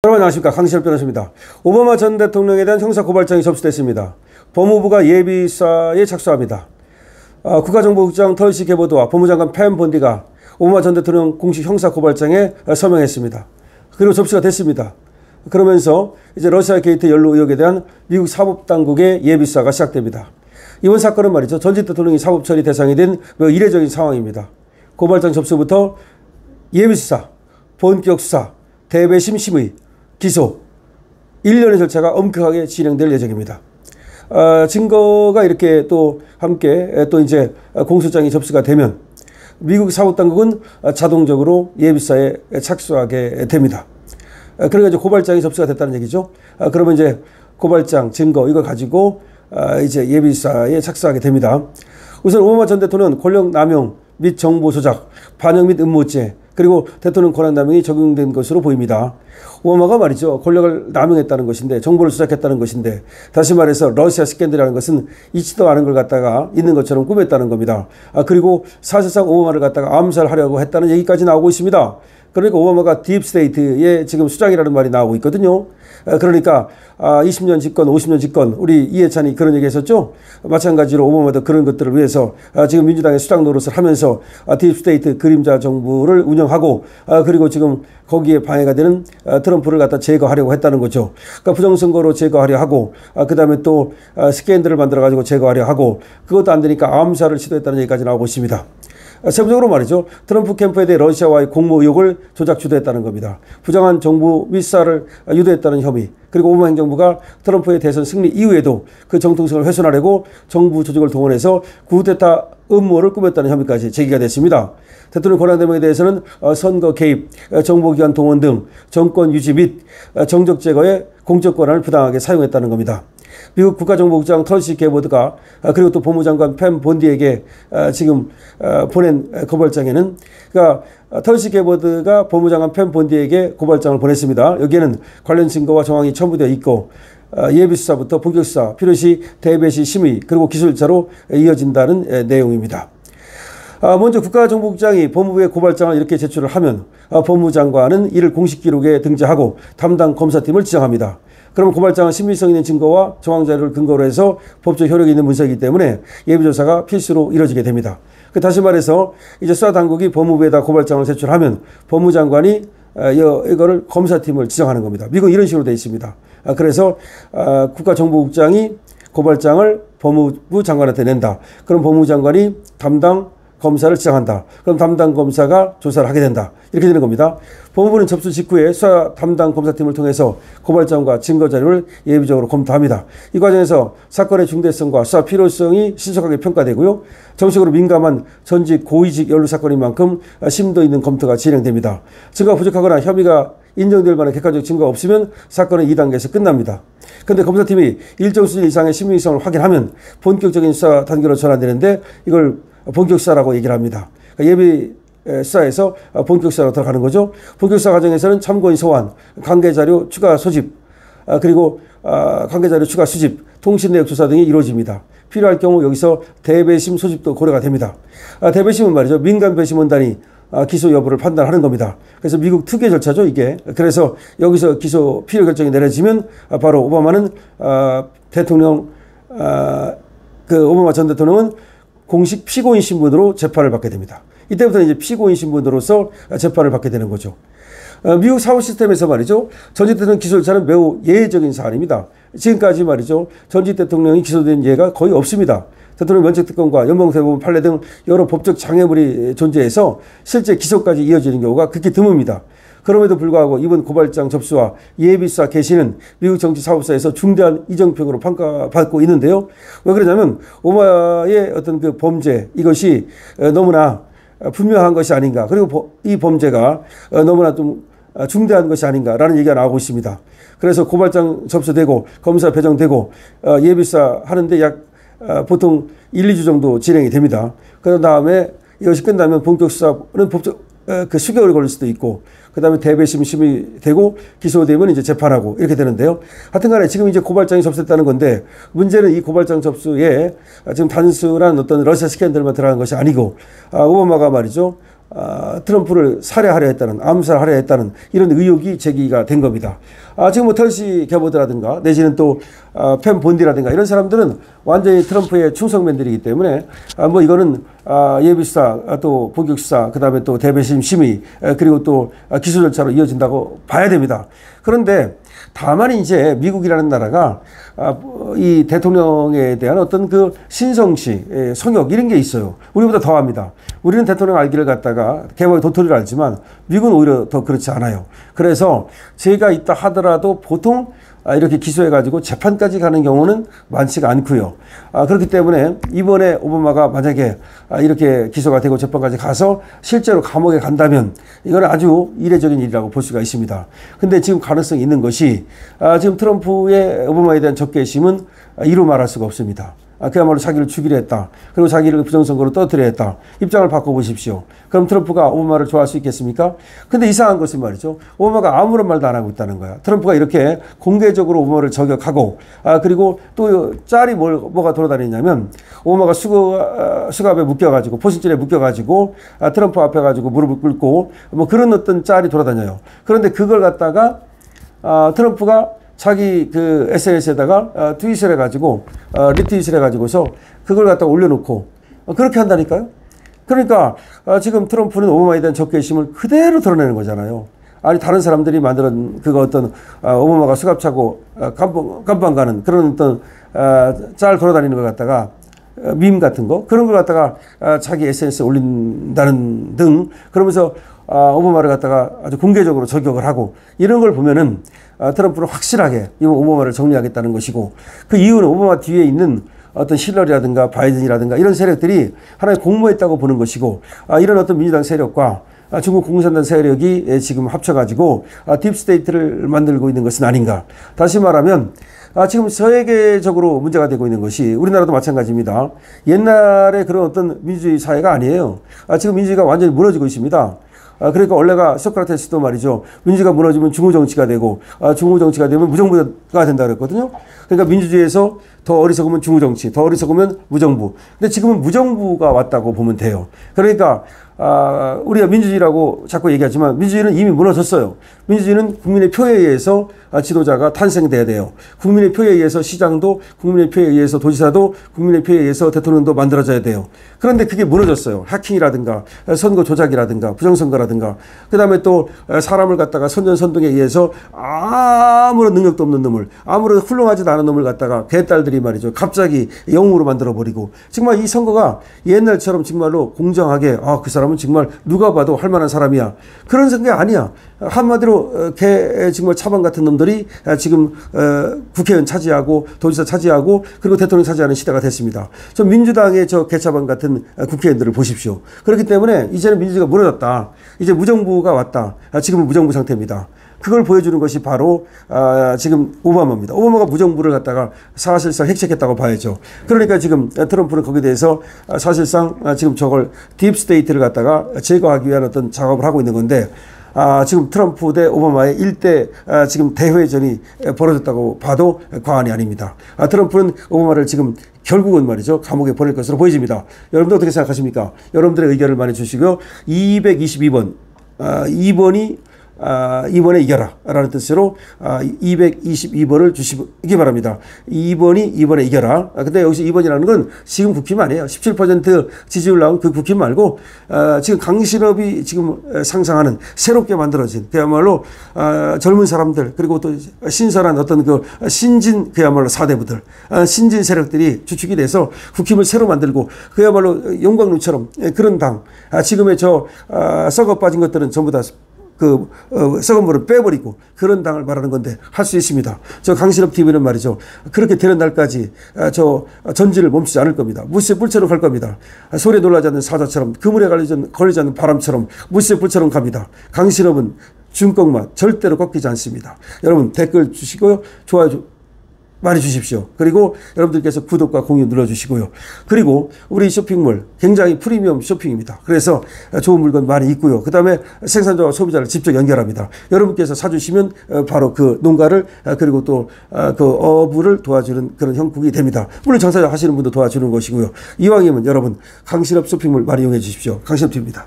여러분 안녕하십니까, 강시열 변호사입니다. 오바마 전 대통령에 대한 형사 고발장이 접수됐습니다. 법무부가 예비수사에 착수합니다. 국가정보국장 털시 게보드와 법무장관 팬 본디가 오바마 전 대통령 공식 형사 고발장에 서명했습니다. 그리고 접수가 됐습니다. 그러면서 이제 러시아 게이트 연루 의혹에 대한 미국 사법당국의 예비수사가 시작됩니다. 이번 사건은 말이죠, 전직 대통령이 사법 처리 대상이 된 이례적인 상황입니다. 고발장 접수부터 예비수사, 본격수사, 대배심 심의, 기소 1년의 절차가 엄격하게 진행될 예정입니다. 증거가 이렇게 또 함께 또 이제 공소장이 접수가 되면 미국 사법당국은 자동적으로 예비수사에 착수하게 됩니다. 그러니까 이제 고발장이 접수가 됐다는 얘기죠. 그러면 이제 고발장 증거 이걸 가지고 이제 예비수사에 착수하게 됩니다. 우선 오바마 전 대통령은 권력 남용 및 정보 조작, 반영 및 음모죄, 그리고 대통령 권한남용이 적용된 것으로 보입니다. 오바마가 말이죠, 권력을 남용했다는 것인데, 정보를 조작했다는 것인데, 다시 말해서 러시아 스캔들이라는 것은 있지도 않은 걸 갖다가 있는 것처럼 꾸몄다는 겁니다. 그리고 사실상 오바마를 갖다가 암살하려고 했다는 얘기까지 나오고 있습니다. 그러니까 오바마가 딥스테이트의 지금 수장이라는 말이 나오고 있거든요. 그러니까 20년 집권, 50년 집권, 우리 이해찬이 그런 얘기 했었죠. 마찬가지로 오바마도 그런 것들을 위해서 지금 민주당의 수장 노릇을 하면서 딥스테이트 그림자 정부를 운영하고 그리고 지금 거기에 방해가 되는 트럼프를 갖다 제거하려고 했다는 거죠. 그러니까 부정선거로 제거하려 하고 그 다음에 또 스캔들을 만들어 가지고 제거하려 하고, 그것도 안 되니까 암살을 시도했다는 얘기까지 나오고 있습니다. 세부적으로 말이죠, 트럼프 캠프에 대해 러시아와의 공모 의혹을 조작 주도했다는 겁니다. 부정한 정부 윗사를 유도했다는 혐의, 그리고 오바마 행정부가 트럼프의 대선 승리 이후에도 그 정통성을 훼손하려고 정부 조직을 동원해서 쿠데타 음모를 꾸몄다는 혐의까지 제기가 됐습니다. 대통령 권한대목에 대해서는 선거 개입, 정보기관 동원 등 정권 유지 및 정적 제거에 공적 권한을 부당하게 사용했다는 겁니다. 미국 국가정보국장 털시 게보드가 그리고 또 법무장관 팬 본디에게 지금 보낸 고발장에는, 그러니까 털시 게보드가 법무장관 팬 본디에게 고발장을 보냈습니다. 여기에는 관련 증거와 정황이 첨부되어 있고 예비수사부터 본격수사, 필요시 대배시 심의, 그리고 기술자로 이어진다는 내용입니다. 먼저 국가정보국장이 법무부에 고발장을 이렇게 제출을 하면 법무장관은 이를 공식 기록에 등재하고 담당 검사팀을 지정합니다. 그럼 고발장은 신빙성 있는 증거와 정황 자료를 근거로 해서 법적 효력이 있는 문서이기 때문에 예비조사가 필수로 이루어지게 됩니다. 다시 말해서 이제 수사당국이 법무부에다 고발장을 제출하면 법무장관이 이거를 검사팀을 지정하는 겁니다. 미국은 이런 식으로 되어 있습니다. 그래서 국가정보국장이 고발장을 법무부 장관한테 낸다. 그럼 법무부 장관이 담당 검사를 지정한다. 그럼 담당 검사가 조사를 하게 된다. 이렇게 되는 겁니다. 법무부는 접수 직후에 수사 담당 검사팀을 통해서 고발장과 증거 자료를 예비적으로 검토합니다. 이 과정에서 사건의 중대성과 수사 필요성이 신속하게 평가되고요. 정식으로 민감한 전직 고위직 연루 사건인 만큼 심도 있는 검토가 진행됩니다. 증거가 부족하거나 혐의가 인정될 만한 객관적 증거가 없으면 사건은 2단계에서 끝납니다. 그런데 검사팀이 일정 수준 이상의 신빙성을 확인하면 본격적인 수사 단계로 전환되는데 이걸 본격수사라고 얘기를 합니다. 예비 수사에서 본격수사로 들어가는 거죠. 본격수사 과정에서는 참고인 소환, 관계자료 추가 소집, 그리고 관계자료 추가 수집, 통신 내역 조사 등이 이루어집니다. 필요할 경우 여기서 대배심 소집도 고려가 됩니다. 대배심은 말이죠, 민간 배심원단이 기소 여부를 판단하는 겁니다. 그래서 미국 특유의 절차죠, 이게. 그래서 여기서 기소 필요 결정이 내려지면 바로 오바마는 대통령, 오바마 전 대통령은 공식 피고인 신분으로 재판을 받게 됩니다. 이때부터 이제 피고인 신분으로서 재판을 받게 되는 거죠. 미국 사법 시스템에서 말이죠, 전직 대통령 기소 절차는 매우 예외적인 사안입니다. 지금까지 말이죠, 전직 대통령이 기소된 예가 거의 없습니다. 대통령 면책특권과 연방대법원 판례 등 여러 법적 장애물이 존재해서 실제 기소까지 이어지는 경우가 극히 드뭅니다. 그럼에도 불구하고 이번 고발장 접수와 예비수사 개시는 미국 정치 사법사에서 중대한 이정표로 평가받고 있는데요. 왜 그러냐면 오바마의 어떤 그 범죄, 이것이 너무나 분명한 것이 아닌가, 그리고 이 범죄가 너무나 좀 중대한 것이 아닌가라는 얘기가 나오고 있습니다. 그래서 고발장 접수되고 검사 배정되고 예비수사 하는데 약 보통 1, 2주 정도 진행이 됩니다. 그런 다음에 이것이 끝나면 본격 수사는 법적 수개월이 걸릴 수도 있고, 그 다음에 대배심 심의되고 기소되면 이제 재판하고 이렇게 되는데요. 하여튼 간에 지금 이제 고발장이 접수됐다는 건데, 문제는 이 고발장 접수에 지금 단순한 어떤 러시아 스캔들만 들어간 것이 아니고, 오바마가 말이죠, 트럼프를 살해하려 했다는, 암살하려 했다는 이런 의혹이 제기가 된 겁니다. 지금 뭐 털시 개보드라든가 내지는 또 펜 본디라든가 이런 사람들은 완전히 트럼프의 충성맨들이기 때문에 뭐 이거는 예비수사, 또 본격수사, 그 다음에 또 대배심 심의, 그리고 또 기소 절차로 이어진다고 봐야 됩니다. 그런데 다만 이제 미국이라는 나라가 이 대통령에 대한 어떤 그 신성시, 성역 이런 게 있어요. 우리보다 더합니다. 우리는 대통령 알기를 갖다가 개박의 도토리를 알지만 미국은 오히려 더 그렇지 않아요. 그래서 죄가 있다 하더라도 보통 이렇게 기소해가지고 재판까지 가는 경우는 많지가 않고요. 그렇기 때문에 이번에 오바마가 만약에 이렇게 기소가 되고 재판까지 가서 실제로 감옥에 간다면 이건 아주 이례적인 일이라고 볼 수가 있습니다. 근데 지금 가능성이 있는 것이 지금 트럼프의 오바마에 대한 적개심은 이루 말할 수가 없습니다. 그야말로 자기를 죽이려 했다. 그리고 자기를 부정선거로 떠들려 했다. 입장을 바꿔보십시오. 그럼 트럼프가 오바마를 좋아할 수 있겠습니까? 근데 이상한 것은 말이죠. 오바마가 아무런 말도 안 하고 있다는 거야. 트럼프가 이렇게 공개적으로 오바마를 저격하고, 그리고 또 짤이 뭐가 돌아다니냐면, 오바마가 수갑에 묶여가지고, 포신줄에 묶여가지고, 트럼프 앞에 가지고 무릎을 꿇고, 뭐 그런 어떤 짤이 돌아다녀요. 그런데 그걸 갖다가, 트럼프가 자기 그 SNS에다가 트윗을 해가지고 리트윗을 해가지고서 그걸 갖다 올려놓고 그렇게 한다니까요. 그러니까 지금 트럼프는 오바마에 대한 적개심을 그대로 드러내는 거잖아요. 아니 다른 사람들이 만든 그거 어떤 오바마가 수갑 차고 깜빵 가는 그런 어떤 짤 돌아다니는 걸 갖다가 밈 같은 거 그런 걸 갖다가 자기 SNS에 올린다는 등 그러면서 오바마를 갖다가 아주 공개적으로 저격을 하고 이런 걸 보면은 트럼프는 확실하게 이번 오바마를 정리하겠다는 것이고 그 이유는 오바마 뒤에 있는 어떤 힐러리라든가 바이든이라든가 이런 세력들이 하나의 공모했다고 보는 것이고 이런 어떤 민주당 세력과 중국 공산당 세력이 지금 합쳐가지고 딥스테이트를 만들고 있는 것은 아닌가. 다시 말하면 지금 세계적으로 문제가 되고 있는 것이 우리나라도 마찬가지입니다. 옛날에 그런 어떤 민주주의 사회가 아니에요. 지금 민주주의가 완전히 무너지고 있습니다. 그러니까 원래가 소크라테스도 말이죠. 민주주의가 무너지면 중후 정치가 되고 중후 정치가 되면 무정부가 된다 그랬거든요. 그러니까 민주주의에서 더 어리석으면 중후 정치, 더 어리석으면 무정부. 근데 지금은 무정부가 왔다고 보면 돼요. 그러니까 우리가 민주주의라고 자꾸 얘기하지만 민주주의는 이미 무너졌어요. 민주주의는 국민의 표에 의해서 지도자가 탄생돼야 돼요. 국민의 표에 의해서 시장도, 국민의 표에 의해서 도지사도, 국민의 표에 의해서 대통령도 만들어져야 돼요. 그런데 그게 무너졌어요. 해킹이라든가 선거 조작이라든가 부정선거라든가 그다음에 또 사람을 갖다가 선전선동에 의해서 아무런 능력도 없는 놈을 아무런 훌륭하지도 않은 놈을 갖다가 개딸들이 말이죠. 갑자기 영웅으로 만들어버리고 정말 이 선거가 옛날처럼 정말로 공정하게 그 사람은 정말 누가 봐도 할 만한 사람이야. 그런 선거 아니야. 한마디로 개 정말 차방 같은 놈들이 지금 국회의원 차지하고 도지사 차지하고 그리고 대통령 차지하는 시대가 됐습니다. 저 민주당의 저 개차방 같은 국회의원들을 보십시오. 그렇기 때문에 이제는 민주주의가 무너졌다. 이제 무정부가 왔다. 지금은 무정부 상태입니다. 그걸 보여주는 것이 바로 지금 오바마입니다. 오바마가 무정부를 갖다가 사실상 핵책했다고 봐야죠. 그러니까 지금 트럼프는 거기에 대해서 사실상 지금 저걸 딥스테이트를 갖다가 제거하기 위한 어떤 작업을 하고 있는 건데 지금 트럼프 대 오바마의 1대 지금 대회전이 벌어졌다고 봐도 과언이 아닙니다. 트럼프는 오바마를 지금 결국은 말이죠. 감옥에 보낼 것으로 보여집니다. 여러분들 어떻게 생각하십니까? 여러분들의 의견을 많이 주시고요. 222번, 2번이 이번에 이겨라 라는 뜻으로 222번을 주시기 바랍니다. 2번이 이번에 이겨라. 근데 여기서 2번이라는 건 지금 국힘 아니에요. 17% 지지율 나온 그 국힘 말고 지금 강신업이 지금 상상하는 새롭게 만들어진 그야말로 젊은 사람들 그리고 또 신선한 어떤 그 신진 그야말로 사대부들 신진 세력들이 주축이 돼서 국힘을 새로 만들고 그야말로 용광로처럼 그런 당 지금의 저 썩어 빠진 것들은 전부 다 썩은 물을 빼버리고 그런 당을 말하는 건데 할 수 있습니다. 저 강신업 TV는 말이죠. 그렇게 되는 날까지 저 전진을 멈추지 않을 겁니다. 무쇠 불처럼 갈 겁니다. 소리에 놀라지 않는 사자처럼 그물에 걸리지 않는 바람처럼 무쇠 불처럼 갑니다. 강신업은 중꺾만 절대로 꺾이지 않습니다. 여러분 댓글 주시고요. 좋아요 많이 주십시오. 그리고 여러분들께서 구독과 공유 눌러주시고요. 그리고 우리 쇼핑몰 굉장히 프리미엄 쇼핑입니다. 그래서 좋은 물건 많이 있고요. 그 다음에 생산자와 소비자를 직접 연결합니다. 여러분께서 사주시면 바로 그 농가를 그리고 또 그 어부를 도와주는 그런 형국이 됩니다. 물론 장사자 하시는 분도 도와주는 것이고요. 이왕이면 여러분 강신업 쇼핑몰 많이 이용해 주십시오. 강신업 TV입니다.